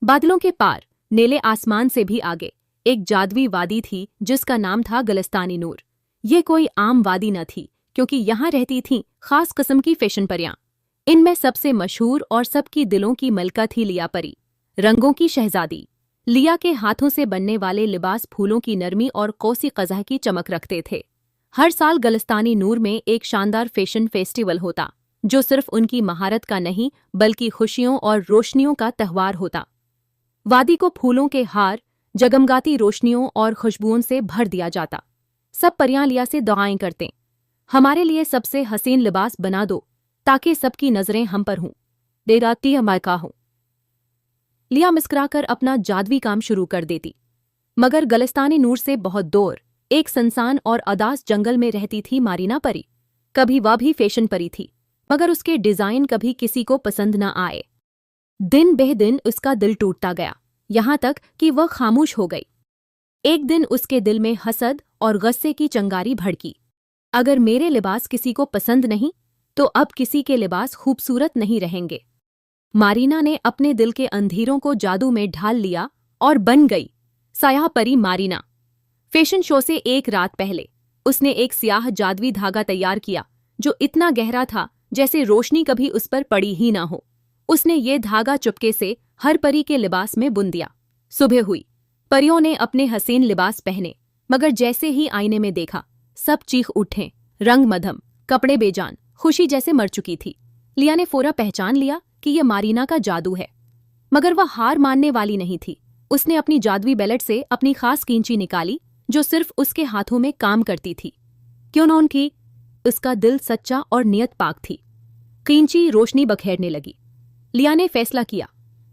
बादलों के पार, नीले आसमान से भी आगे, एक जादुई वादी थी जिसका नाम था गुलिस्तानी नूर। ये कोई आम वादी न थी, क्योंकि यहाँ रहती थीं खास किस्म की फैशन परियां। इनमें सबसे मशहूर और सबकी दिलों की मलका थी लिया परी, रंगों की शहजादी। लिया के हाथों से बनने वाले लिबास फूलों की नरमी और कौसी कज़ा की चमक रखते थे। हर साल गुलिस्तानी नूर में एक शानदार फैशन फेस्टिवल होता, जो सिर्फ उनकी महारत का नहीं बल्कि खुशियों और रोशनियों का त्यौहार होता। वादी को फूलों के हार, जगमगाती रोशनियों और खुशबुओं से भर दिया जाता। सब परियां लिया से दुआएं करते, हमारे लिए सबसे हसीन लिबास बना दो ताकि सबकी नजरें हम पर हों, बेराती अमायका हो। लिया मुस्कुराकर अपना जादुई काम शुरू कर देती। मगर गुलिस्तानी नूर से बहुत दूर एक सुनसान और उदास जंगल में रहती थी मारीना परी। कभी वह भी फैशन परी थी, मगर उसके डिजाइन कभी किसी को पसंद न आए। दिन बे दिन उसका दिल टूटता गया, यहाँ तक कि वह खामोश हो गई। एक दिन उसके दिल में हसद और गुस्से की चिंगारी भड़की। अगर मेरे लिबास किसी को पसंद नहीं, तो अब किसी के लिबास खूबसूरत नहीं रहेंगे। मारीना ने अपने दिल के अंधेरों को जादू में ढाल लिया और बन गई साया परी मारीना। फैशन शो से एक रात पहले उसने एक स्याह जादुई धागा तैयार किया, जो इतना गहरा था जैसे रोशनी कभी उस पर पड़ी ही ना हो। उसने ये धागा चुपके से हर परी के लिबास में बुन दिया। सुबह हुई, परियों ने अपने हसीन लिबास पहने, मगर जैसे ही आईने में देखा, सब चीख उठे। रंग मध्यम, कपड़े बेजान, खुशी जैसे मर चुकी थी। लिया ने फौरा पहचान लिया कि यह मारीना का जादू है, मगर वह हार मानने वाली नहीं थी। उसने अपनी जादुई बेलेट से अपनी खास कींची निकाली, जो सिर्फ उसके हाथों में काम करती थी। क्यों न उनकी, उसका दिल सच्चा और नियत पाक थी। कींची रोशनी बखेरने लगी। लिया ने फैसला किया,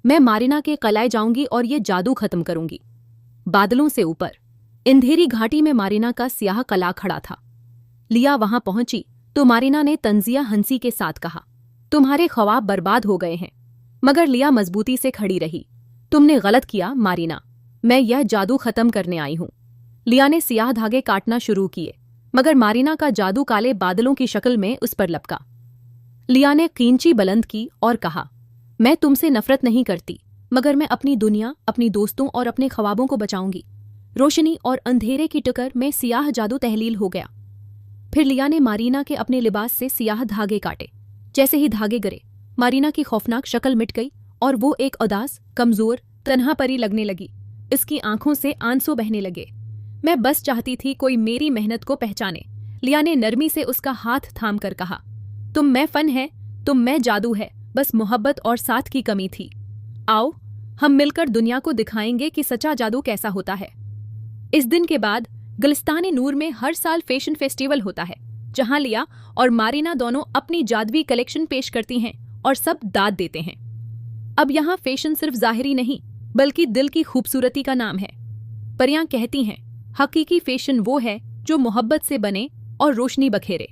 मैं मारीना के कलाए जाऊंगी और ये जादू खत्म करूंगी। बादलों से ऊपर अंधेरी घाटी में मारीना का स्याह कला खड़ा था। लिया वहां पहुंची तो मारीना ने तंजिया हंसी के साथ कहा, तुम्हारे ख्वाब बर्बाद हो गए हैं। मगर लिया मजबूती से खड़ी रही। तुमने गलत किया मारीना, मैं यह जादू खत्म करने आई हूं। लिया ने स्याह धागे काटना शुरू किए, मगर मारीना का जादू काले बादलों की शक्ल में उस पर लपका। लिया ने कींची बुलंद की और कहा, मैं तुमसे नफरत नहीं करती, मगर मैं अपनी दुनिया, अपनी दोस्तों और अपने ख्वाबों को बचाऊंगी। रोशनी और अंधेरे की टक्कर में सियाह जादू तहलील हो गया। फिर लिया ने मारीना के अपने लिबास से सियाह धागे काटे। जैसे ही धागे गिरे, मारीना की खौफनाक शक्ल मिट गई और वो एक उदास, कमजोर, तन्हा परी लगने लगी। इसकी आंखों से आंसू बहने लगे। मैं बस चाहती थी कोई मेरी मेहनत को पहचाने। लिया ने नरमी से उसका हाथ थाम कर कहा, तुम में फन है, तुम में जादू है, बस मोहब्बत और साथ की कमी थी। आओ, हम मिलकर दुनिया को दिखाएंगे कि सच्चा जादू कैसा होता है। इस दिन के बाद गुलिस्तानी नूर में हर साल फैशन फेस्टिवल होता है, जहां लिया और मारीना दोनों अपनी जादुई कलेक्शन पेश करती हैं और सब दाद देते हैं। अब यहाँ फैशन सिर्फ जाहिरी नहीं, बल्कि दिल की खूबसूरती का नाम है। परियां कहती हैं, हकीकी फैशन वो है जो मोहब्बत से बने और रोशनी बखेरे।